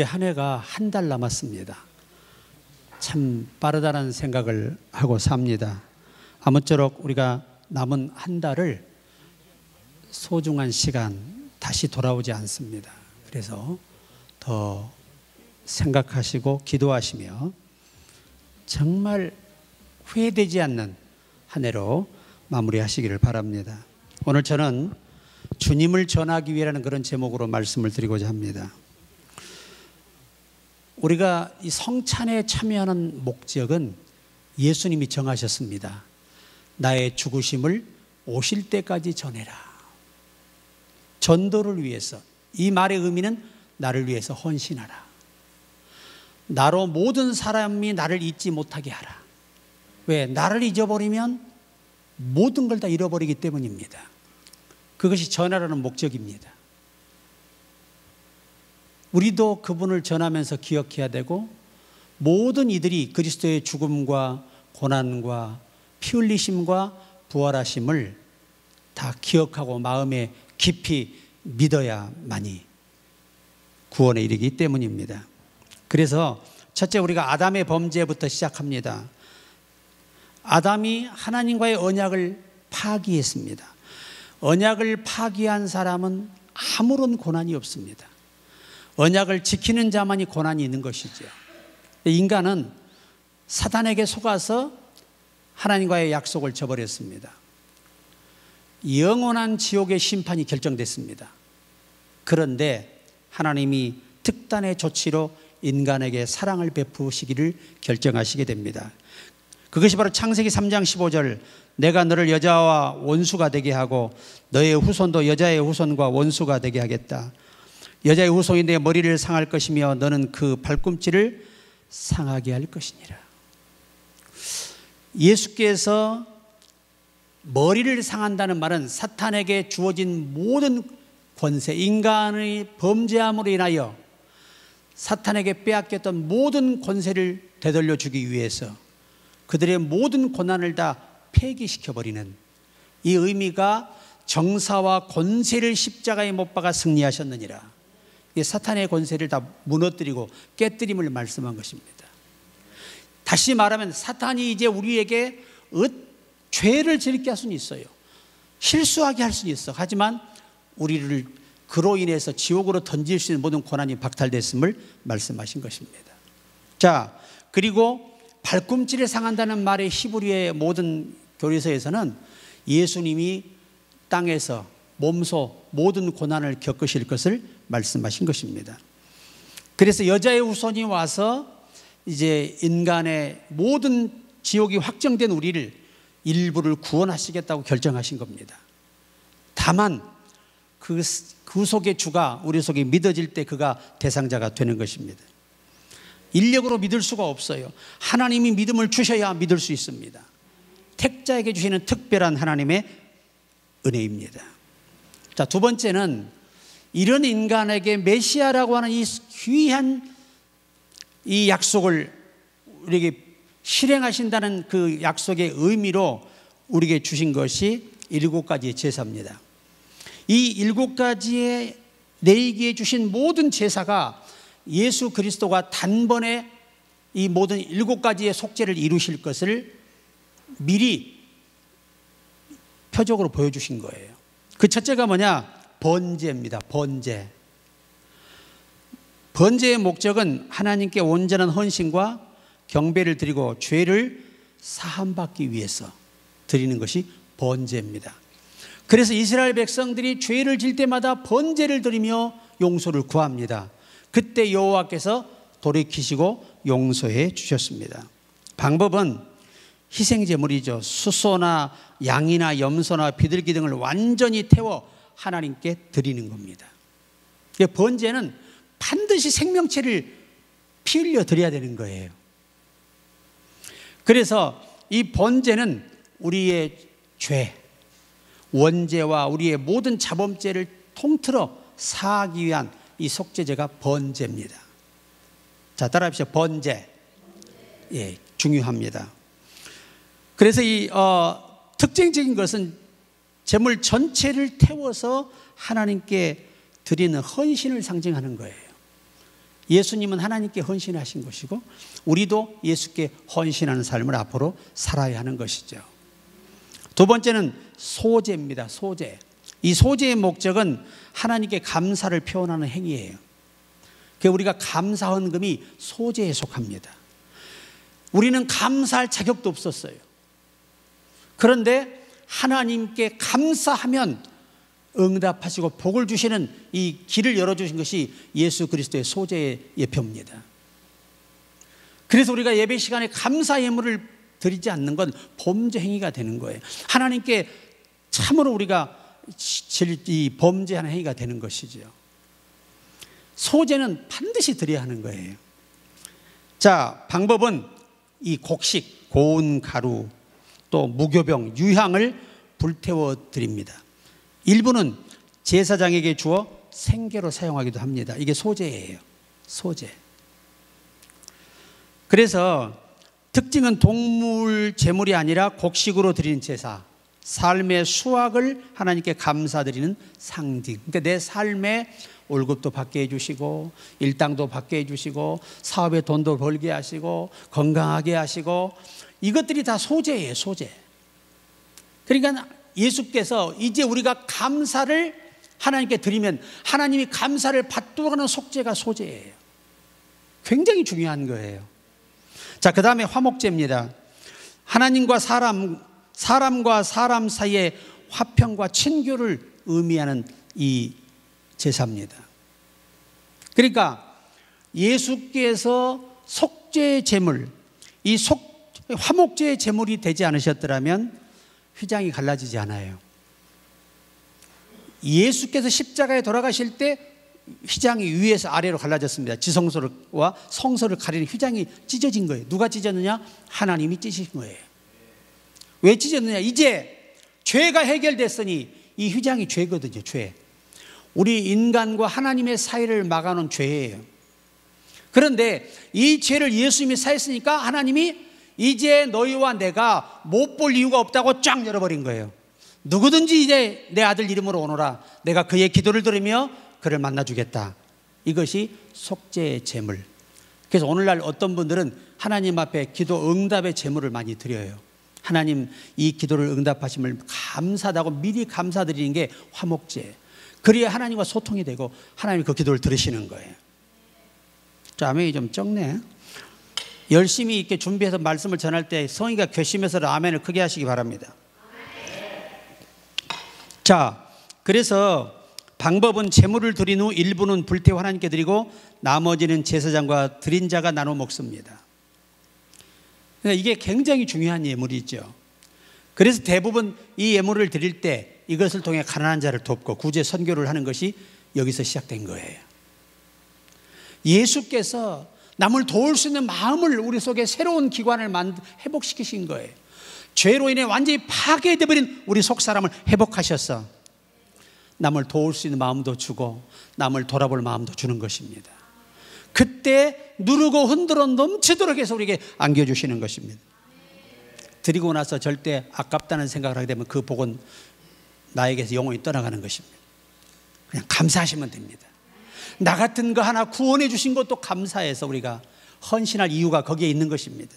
한 해가 한 달 남았습니다. 참 빠르다는 생각을 하고 삽니다. 아무쪼록 우리가 남은 한 달을 소중한 시간 다시 돌아오지 않습니다. 그래서 더 생각하시고 기도하시며 정말 후회되지 않는 한 해로 마무리하시기를 바랍니다. 오늘 저는 주님을 전하기 위해라는 그런 제목으로 말씀을 드리고자 합니다. 우리가 이 성찬에 참여하는 목적은 예수님이 정하셨습니다. 나의 죽으심을 오실 때까지 전해라. 전도를 위해서. 이 말의 의미는 나를 위해서 헌신하라. 나로 모든 사람이 나를 잊지 못하게 하라. 왜? 나를 잊어버리면 모든 걸 다 잃어버리기 때문입니다. 그것이 전하라는 목적입니다. 우리도 그분을 전하면서 기억해야 되고 모든 이들이 그리스도의 죽음과 고난과 피 흘리심과 부활하심을 다 기억하고 마음에 깊이 믿어야만이 구원에 이르기 때문입니다. 그래서 첫째, 우리가 아담의 범죄부터 시작합니다. 아담이 하나님과의 언약을 파기했습니다. 언약을 파기한 사람은 아무런 고난이 없습니다. 언약을 지키는 자만이 고난이 있는 것이죠. 인간은 사탄에게 속아서 하나님과의 약속을 저버렸습니다. 영원한 지옥의 심판이 결정됐습니다. 그런데 하나님이 특단의 조치로 인간에게 사랑을 베푸시기를 결정하시게 됩니다. 그것이 바로 창세기 3장 15절, 내가 너를 여자와 원수가 되게 하고 너의 후손도 여자의 후손과 원수가 되게 하겠다. 여자의 후손이 내 머리를 상할 것이며 너는 그 발꿈치를 상하게 할 것이니라. 예수께서 머리를 상한다는 말은 사탄에게 주어진 모든 권세, 인간의 범죄함으로 인하여 사탄에게 빼앗겼던 모든 권세를 되돌려 주기 위해서 그들의 모든 고난을 다 폐기시켜버리는 이 의미가 정사와 권세를 십자가에 못 박아 승리하셨느니라. 사탄의 권세를 다 무너뜨리고 깨뜨림을 말씀한 것입니다. 다시 말하면 사탄이 이제 우리에게 죄를 짓게 할 수는 있어요. 실수하게 할 수는 있어. 하지만 우리를 그로 인해서 지옥으로 던질 수 있는 모든 고난이 박탈됐음을 말씀하신 것입니다. 자, 그리고 발꿈치를 상한다는 말의 히브리의 모든 교리서에서는 예수님이 땅에서 몸소 모든 고난을 겪으실 것을 말씀하신 것입니다. 그래서 여자의 후손이 와서 이제 인간의 모든 지옥이 확정된 우리를 일부를 구원하시겠다고 결정하신 겁니다. 다만 그 속의 주가 우리 속에 믿어질 때 그가 대상자가 되는 것입니다. 인력으로 믿을 수가 없어요. 하나님이 믿음을 주셔야 믿을 수 있습니다. 택자에게 주시는 특별한 하나님의 은혜입니다. 자, 두 번째는 이런 인간에게 메시아라고 하는 이 귀한 이 약속을 우리에게 실행하신다는 그 약속의 의미로 우리에게 주신 것이 7가지의 제사입니다. 이 7가지의 내기에 주신 모든 제사가 예수 그리스도가 단번에 이 모든 7가지의 속죄를 이루실 것을 미리 표적으로 보여주신 거예요. 그 첫째가 뭐냐? 번제입니다. 번제. 번제의 목적은 하나님께 온전한 헌신과 경배를 드리고 죄를 사함받기 위해서 드리는 것이 번제입니다. 그래서 이스라엘 백성들이 죄를 질 때마다 번제를 드리며 용서를 구합니다. 그때 여호와께서 돌이키시고 용서해 주셨습니다. 방법은 희생제물이죠. 수소나 양이나 염소나 비둘기 등을 완전히 태워 하나님께 드리는 겁니다. 번제는 반드시 생명체를 피 흘려 드려야 되는 거예요. 그래서 이 번제는 우리의 죄, 원죄와 우리의 모든 자범죄를 통틀어 사하기 위한 이 속죄제가 번제입니다. 자, 따라합시다. 번제. 예, 중요합니다. 그래서 이 특징적인 것은 제물 전체를 태워서 하나님께 드리는 헌신을 상징하는 거예요. 예수님은 하나님께 헌신하신 것이고 우리도 예수께 헌신하는 삶을 앞으로 살아야 하는 것이죠. 두 번째는 소제입니다. 소제. 이 소제의 목적은 하나님께 감사를 표현하는 행위예요. 우리가 감사 헌금이 소제에 속합니다. 우리는 감사할 자격도 없었어요. 그런데 하나님께 감사하면 응답하시고 복을 주시는 이 길을 열어주신 것이 예수 그리스도의 소제의 예표입니다. 그래서 우리가 예배 시간에 감사 예물을 드리지 않는 건 범죄 행위가 되는 거예요. 하나님께 참으로 우리가 범죄하는 행위가 되는 것이죠. 소제는 반드시 드려야 하는 거예요. 자, 방법은 이 곡식, 고운 가루, 또 무교병, 유향을 불태워 드립니다. 일부는 제사장에게 주어 생계로 사용하기도 합니다. 이게 소제예요. 소제. 그래서 특징은 동물 제물이 아니라 곡식으로 드리는 제사, 삶의 수확을 하나님께 감사드리는 상징. 그러니까 내 삶에 월급도 받게 해주시고 일당도 받게 해주시고 사업에 돈도 벌게 하시고 건강하게 하시고 이것들이 다 소제예요. 소제. 그러니까 예수께서 이제 우리가 감사를 하나님께 드리면 하나님이 감사를 받도록 하는 속죄가 소제예요. 굉장히 중요한 거예요. 자, 그 다음에 화목제입니다. 하나님과 사람과 사람 사이의 화평과 친교를 의미하는 이 제사입니다. 그러니까 예수께서 속죄의 제물, 화목제의 제물이 되지 않으셨더라면 휘장이 갈라지지 않아요. 예수께서 십자가에 돌아가실 때 휘장이 위에서 아래로 갈라졌습니다. 지성소와 성소를 가리는 휘장이 찢어진 거예요. 누가 찢었느냐? 하나님이 찢으신 거예요. 왜 찢었느냐? 이제 죄가 해결됐으니 이 휘장이 죄거든요. 죄. 우리 인간과 하나님의 사이를 막아놓은 죄예요. 그런데 이 죄를 예수님이 사했으니까 하나님이 이제 너희와 내가 못 볼 이유가 없다고 쫙 열어버린 거예요. 누구든지 이제 내 아들 이름으로 오너라. 내가 그의 기도를 들으며 그를 만나주겠다. 이것이 속죄의 제물. 그래서 오늘날 어떤 분들은 하나님 앞에 기도 응답의 제물을 많이 드려요. 하나님 이 기도를 응답하심을 감사하다고 미리 감사드리는 게 화목제. 그래야 하나님과 소통이 되고 하나님이 그 기도를 들으시는 거예요. 자, 아멘이 좀 적네. 열심히 이렇게 준비해서 말씀을 전할 때 성의가 괘씸해서 아멘을 크게 하시기 바랍니다. 자, 그래서 방법은 제물을 드린 후 일부는 불태워 하나님께 드리고 나머지는 제사장과 드린 자가 나눠 먹습니다. 그러니까 이게 굉장히 중요한 예물이죠. 그래서 대부분 이 예물을 드릴 때 이것을 통해 가난한 자를 돕고 구제 선교를 하는 것이 여기서 시작된 거예요. 예수께서 남을 도울 수 있는 마음을 우리 속에 새로운 기관을 회복시키신 거예요. 죄로 인해 완전히 파괴되어버린 우리 속 사람을 회복하셔서 남을 도울 수 있는 마음도 주고 남을 돌아볼 마음도 주는 것입니다. 그때 누르고 흔들어 넘치도록 해서 우리에게 안겨주시는 것입니다. 드리고 나서 절대 아깝다는 생각을 하게 되면 그 복은 나에게서 영원히 떠나가는 것입니다. 그냥 감사하시면 됩니다. 나 같은 거 하나 구원해 주신 것도 감사해서 우리가 헌신할 이유가 거기에 있는 것입니다.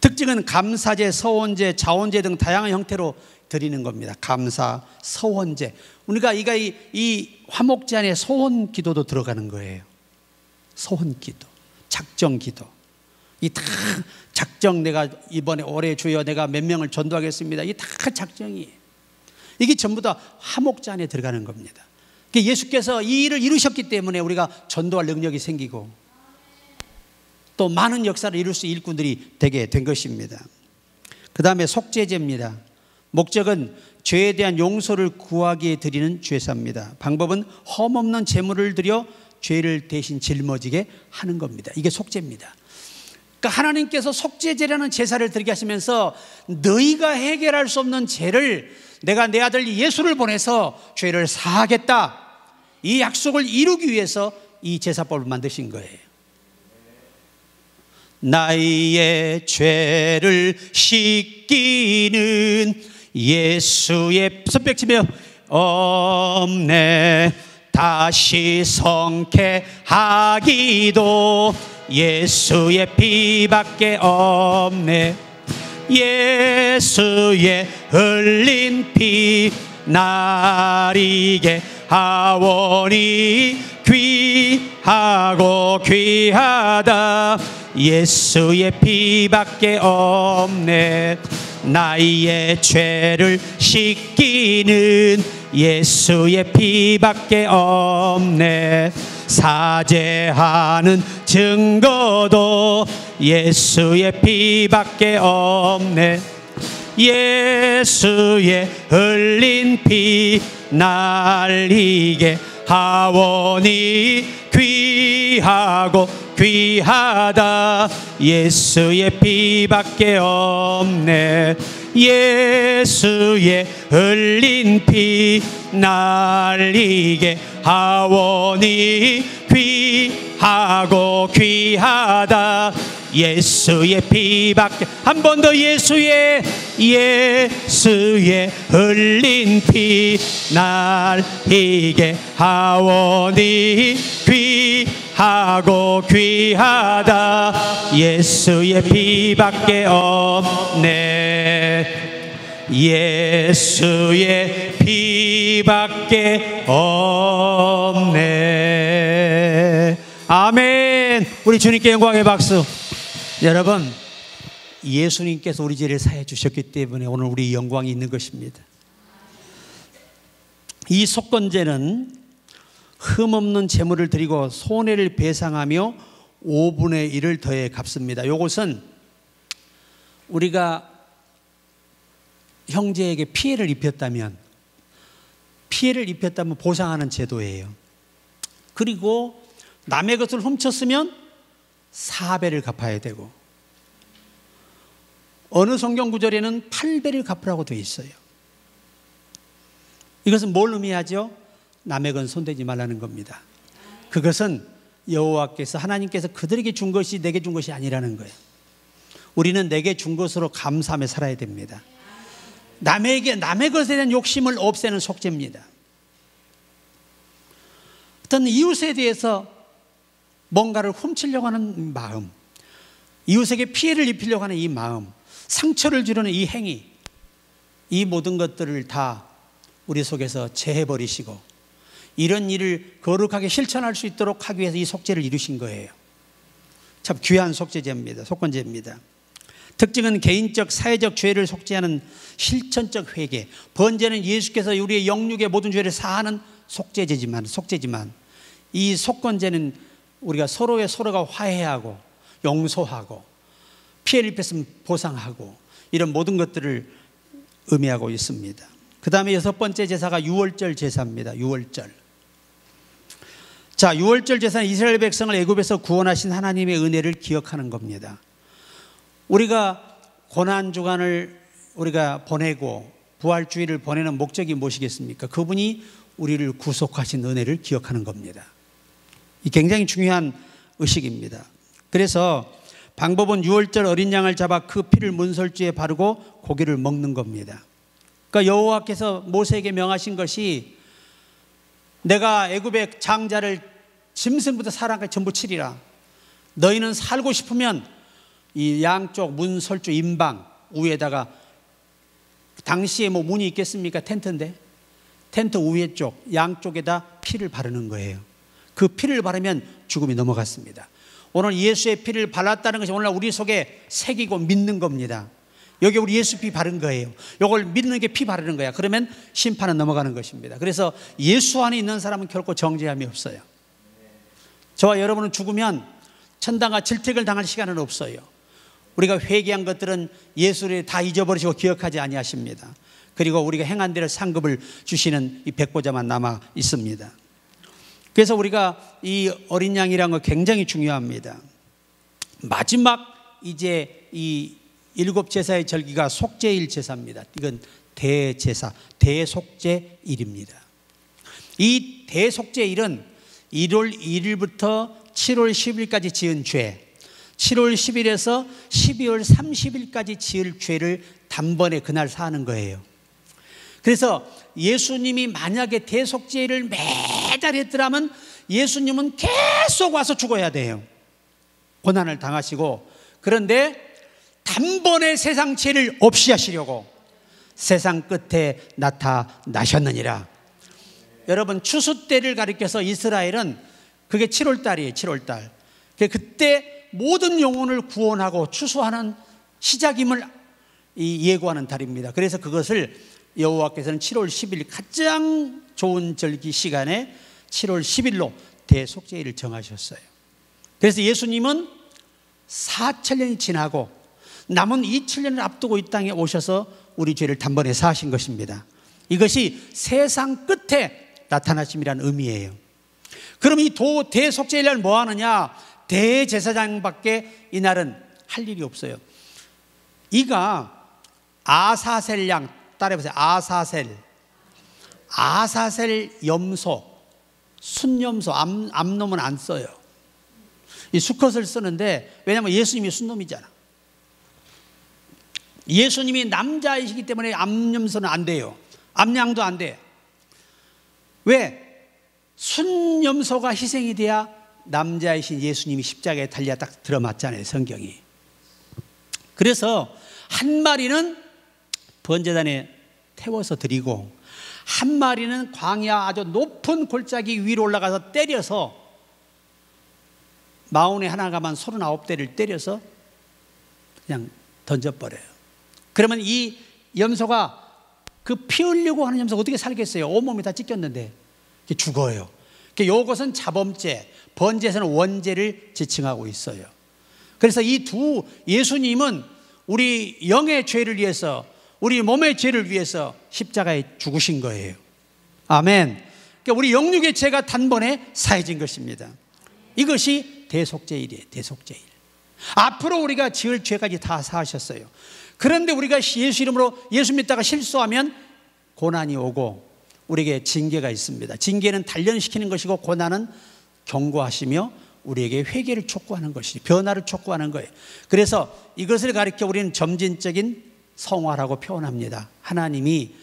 특징은 감사제, 서원제, 자원제 등 다양한 형태로 드리는 겁니다. 감사, 서원제. 우리가 이 화목제 안에 소원 기도도 들어가는 거예요. 소원 기도, 작정 기도. 이 다 작정, 내가 이번에 올해 주여 내가 몇 명을 전도하겠습니다. 이 다 작정이에요. 이게 전부 다 화목제 안에 들어가는 겁니다. 예수께서 이 일을 이루셨기 때문에 우리가 전도할 능력이 생기고 또 많은 역사를 이룰 수 있는 일꾼들이 되게 된 것입니다. 그 다음에 속죄제입니다. 목적은 죄에 대한 용서를 구하기에 드리는 제사입니다. 방법은 험없는 제물을 드려 죄를 대신 짊어지게 하는 겁니다. 이게 속죄입니다. 그러니까 하나님께서 속죄제라는 제사를 드리게 하시면서 너희가 해결할 수 없는 죄를 내가 내 아들 예수를 보내서 죄를 사하겠다, 이 약속을 이루기 위해서 이 제사법을 만드신 거예요. 나의 죄를 씻기는 예수의 손뼉치며 없네 다시 성쾌하기도 예수의 피밖에 없네. 예수의 흘린 피 나리게 하오니 귀하고 귀하다. 예수의 피밖에 없네. 나의 죄를 씻기는 예수의 피밖에 없네. 사죄하는 증거도 예수의 피밖에 없네. 예수의 흘린 피 날리게 하오니 귀하고 귀하다. 예수의 피밖에 없네. 예수의 흘린 피 날리게 하오니 귀하고 귀하다. 예수의 피밖에. 한 번 더. 예수의 흘린 피 날리게 하오니 귀하고 귀하다. 예수의 피밖에 없네. 예수의 피밖에 없네. 아멘. 우리 주님께 영광의 박수. 여러분, 예수님께서 우리 죄를 사해 주셨기 때문에 오늘 우리 영광이 있는 것입니다. 이 속건제는 흠없는 제물을 드리고 손해를 배상하며 5분의 1을 더해 갚습니다. 이것은 우리가 형제에게 피해를 입혔다면 보상하는 제도예요. 그리고 남의 것을 훔쳤으면 4배를 갚아야 되고, 어느 성경 구절에는 8배를 갚으라고 되어 있어요. 이것은 뭘 의미하죠? 남의 건 손대지 말라는 겁니다. 그것은 여호와께서, 하나님께서 그들에게 준 것이 내게 준 것이 아니라는 거예요. 우리는 내게 준 것으로 감사하며 살아야 됩니다. 남의 것에 대한 욕심을 없애는 속죄입니다. 어떤 이웃에 대해서 뭔가를 훔치려고 하는 마음, 이웃에게 피해를 입히려고 하는 이 마음, 상처를 주려는 이 행위, 이 모든 것들을 다 우리 속에서 제해버리시고 이런 일을 거룩하게 실천할 수 있도록 하기 위해서 이 속죄를 이루신 거예요. 참 귀한 속죄제입니다. 속건제입니다. 특징은 개인적, 사회적 죄를 속죄하는 실천적 회개. 번제는 예수께서 우리의 영육의 모든 죄를 사하는 속죄지만 이 속건제는 우리가 서로가 화해하고 용서하고 피해를 입혔으면 보상하고 이런 모든 것들을 의미하고 있습니다. 그 다음에 6번째 제사가 유월절 제사입니다. 유월절. 자, 유월절 제사는 이스라엘 백성을 애굽에서 구원하신 하나님의 은혜를 기억하는 겁니다. 우리가 고난주간을 우리가 보내고 부활주일을 보내는 목적이 무엇이겠습니까? 그분이 우리를 구속하신 은혜를 기억하는 겁니다. 이 굉장히 중요한 의식입니다. 그래서 방법은 유월절 어린 양을 잡아 그 피를 문설주에 바르고 고기를 먹는 겁니다. 그러니까 여호와께서 모세에게 명하신 것이 내가 애굽의 장자를 짐승부터 사람까지 전부 치리라. 너희는 살고 싶으면 이 양쪽 문설주 임방 위에다가, 당시에 뭐 문이 있겠습니까? 텐트인데 텐트 위에 쪽 양쪽에다 피를 바르는 거예요. 그 피를 바르면 죽음이 넘어갔습니다. 오늘 예수의 피를 발랐다는 것이 오늘 우리 속에 새기고 믿는 겁니다. 여기 우리 예수 피 바른 거예요. 이걸 믿는 게 피 바르는 거야. 그러면 심판은 넘어가는 것입니다. 그래서 예수 안에 있는 사람은 결코 정죄함이 없어요. 저와 여러분은 죽으면 천당과 질택을 당할 시간은 없어요. 우리가 회개한 것들은 예수를 다 잊어버리시고 기억하지 아니하십니다. 그리고 우리가 행한 대로 상급을 주시는 이 백보자만 남아 있습니다. 그래서 우리가 이 어린 양이라는 거 굉장히 중요합니다. 마지막 이제 이 7제사의 절기가 속죄일 제사입니다. 이건 대제사, 대속죄일입니다. 이 대속죄일은 1월 1일부터 7월 10일까지 지은 죄, 7월 10일에서 12월 30일까지 지을 죄를 단번에 그날 사하는 거예요. 그래서 예수님이 만약에 대속죄일을 매달 잘했더라면 예수님은 계속 와서 죽어야 돼요. 고난을 당하시고, 그런데 단번에 세상 죄를 없이 하시려고 세상 끝에 나타나셨느니라. 여러분, 추수 때를 가리켜서 이스라엘은 그게 7월달이에요. 7월달. 그때 모든 영혼을 구원하고 추수하는 시작임을 예고하는 달입니다. 그래서 그것을 여호와께서는 7월 10일 가장 좋은 절기 시간에 7월 10일로 대속죄일을 정하셨어요. 그래서 예수님은 4,000년이 지나고 남은 2,000년을 앞두고 이 땅에 오셔서 우리 죄를 단번에 사하신 것입니다. 이것이 세상 끝에 나타나심이라는 의미예요. 그럼 이 대속죄일날 뭐 하느냐? 대제사장밖에 이날은 할 일이 없어요. 이가 아사셀 양, 따라해보세요. 아사셀 염소, 순염소, 암놈은 안 써요. 이 수컷을 쓰는데, 왜냐하면 예수님이 순놈이잖아. 예수님이 남자이시기 때문에 암염소는 안 돼요. 암양도 안 돼. 왜? 순염소가 희생이 돼야 남자이신 예수님이 십자가에 달려 딱 들어맞잖아요, 성경이. 그래서 한 마리는 번제단에 태워서 드리고, 한 마리는 광야 아주 높은 골짜기 위로 올라가서 때려서, 마온에 하나가만 39대를 때려서 그냥 던져버려요. 그러면 이 염소가, 그 피 흘리고 하는 염소가 어떻게 살겠어요? 온몸이 다 찢겼는데 죽어요. 이것은 자범죄, 번제에서는 원죄를 지칭하고 있어요. 그래서 이 두, 예수님은 우리 영의 죄를 위해서, 우리 몸의 죄를 위해서 십자가에 죽으신 거예요. 아멘. 우리 영육의 죄가 단번에 사해진 것입니다. 이것이 대속죄일이에요. 대속죄일. 앞으로 우리가 지을 죄까지 다 사하셨어요. 그런데 우리가 예수 이름으로 예수 믿다가 실수하면 고난이 오고 우리에게 징계가 있습니다. 징계는 단련시키는 것이고, 고난은 경고하시며 우리에게 회개를 촉구하는 것이, 변화를 촉구하는 거예요. 그래서 이것을 가리켜 우리는 점진적인 성화라고 표현합니다. 하나님이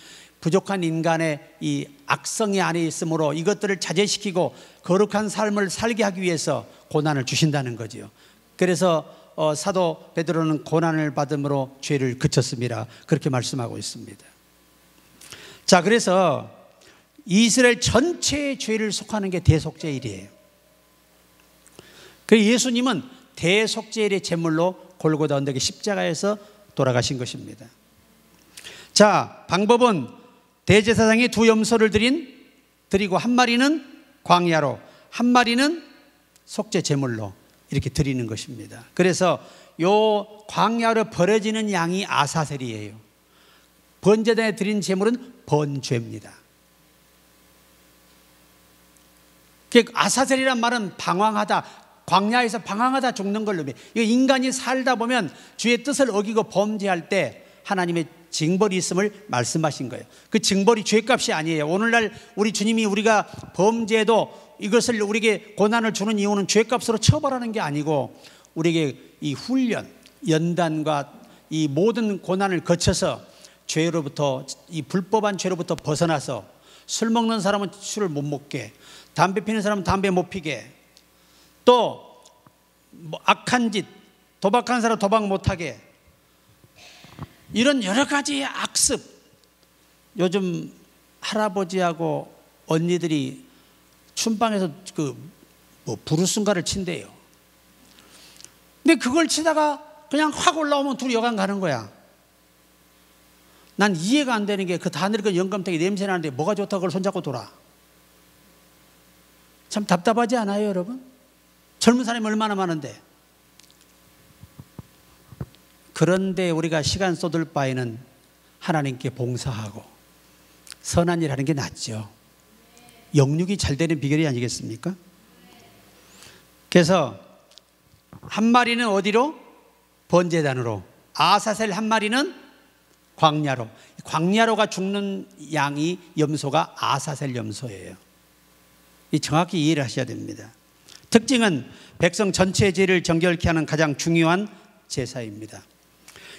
부족한 인간의 이 악성이 안에 있으므로 이것들을 자제시키고 거룩한 삶을 살게 하기 위해서 고난을 주신다는 거지요. 그래서 사도 베드로는 고난을 받음으로 죄를 그쳤습니다. 그렇게 말씀하고 있습니다. 자, 그래서 이스라엘 전체의 죄를 속하는 게 대속죄일이에요. 그래서 예수님은 대속죄일의 제물로 골고다 언덕의 십자가에서 돌아가신 것입니다. 자, 방법은 대제사장이 두 염소를 드리고 한 마리는 광야로, 한 마리는 속죄 제물로 이렇게 드리는 것입니다. 그래서 요 광야로 버려지는 양이 아사셀이에요. 번제단에 드린 제물은 번죄입니다. 아사셀이란 말은 방황하다, 광야에서 방황하다 죽는 걸로, 인간이 살다 보면 주의 뜻을 어기고 범죄할 때 하나님의 징벌이 있음을 말씀하신 거예요. 그 징벌이 죄값이 아니에요. 오늘날 우리 주님이 우리가 범죄해도 이것을 우리에게 고난을 주는 이유는 죄값으로 처벌하는 게 아니고, 우리에게 이 훈련, 연단과 이 모든 고난을 거쳐서 죄로부터, 이 불법한 죄로부터 벗어나서 술 먹는 사람은 술을 못 먹게, 담배 피는 사람은 담배 못 피게, 또 악한 짓, 도박하는 사람 도박 못하게, 이런 여러 가지 악습. 요즘 할아버지하고 언니들이 춘방에서 부르승가를 친대요. 근데 그걸 치다가 그냥 확 올라오면 둘이 여관 가는 거야. 난 이해가 안 되는 게, 그 다 늙은 영감탱이 냄새 나는데 뭐가 좋다고 그걸 손잡고 돌아. 참 답답하지 않아요, 여러분? 젊은 사람이 얼마나 많은데. 그런데 우리가 시간 쏟을 바에는 하나님께 봉사하고 선한 일 하는 게 낫죠. 영육이 잘 되는 비결이 아니겠습니까? 그래서 한 마리는 어디로? 번제단으로. 아사셀 한 마리는 광야로. 광야로가 죽는 양이, 염소가 아사셀 염소예요. 이 정확히 이해를 하셔야 됩니다. 특징은 백성 전체의 죄를 정결케 하는 가장 중요한 제사입니다.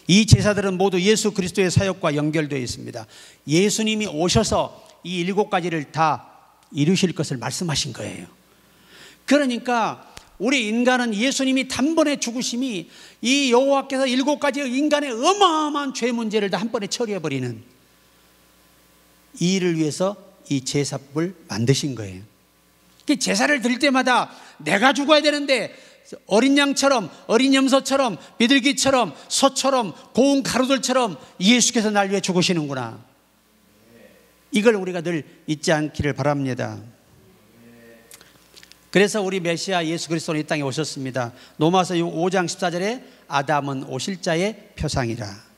이 제사들은 모두 예수 그리스도의 사역과 연결되어 있습니다. 예수님이 오셔서 이 7가지를 다 이루실 것을 말씀하신 거예요. 그러니까 우리 인간은 예수님이 단번에 죽으심이 이 여호와께서 7가지 인간의 어마어마한 죄 문제를 다 한 번에 처리해버리는 이 일을 위해서 이 제사법을 만드신 거예요. 제사를 드릴 때마다 내가 죽어야 되는데 어린 양처럼, 어린 염소처럼, 비둘기처럼, 소처럼, 고운 가루들처럼 예수께서 날 위해 죽으시는구나. 이걸 우리가 늘 잊지 않기를 바랍니다. 그래서 우리 메시아 예수 그리스도는 이 땅에 오셨습니다. 로마서 5장 14절에 아담은 오실 자의 표상이라.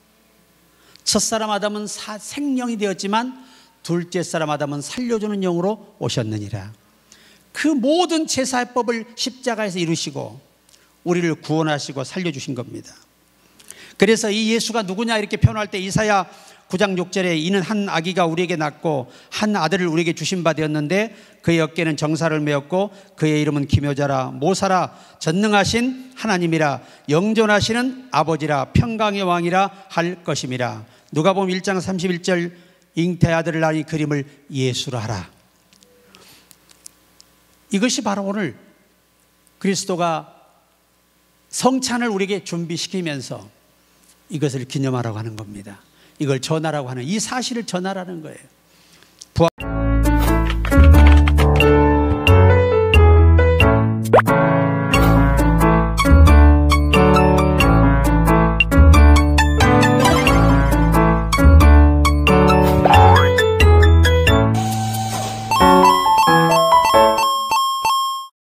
첫사람 아담은 생령이 되었지만 둘째 사람 아담은 살려주는 영으로 오셨느니라. 그 모든 제사법을 십자가에서 이루시고 우리를 구원하시고 살려주신 겁니다. 그래서 이 예수가 누구냐 이렇게 표현할 때 이사야 9장 6절에 이는 한 아기가 우리에게 낳고 한 아들을 우리에게 주신 바 되었는데 그의 어깨는 정사를 메었고 그의 이름은 기묘자라 모사라 전능하신 하나님이라 영존하시는 아버지라 평강의 왕이라 할 것임이라. 누가복음 1장 31절 잉태 아들을 낳으니 그림을 예수라 하라. 이것이 바로 오늘 그리스도가 성찬을 우리에게 준비시키면서 이것을 기념하라고 하는 겁니다. 이걸 전하라고 하는, 이 사실을 전하라는 거예요.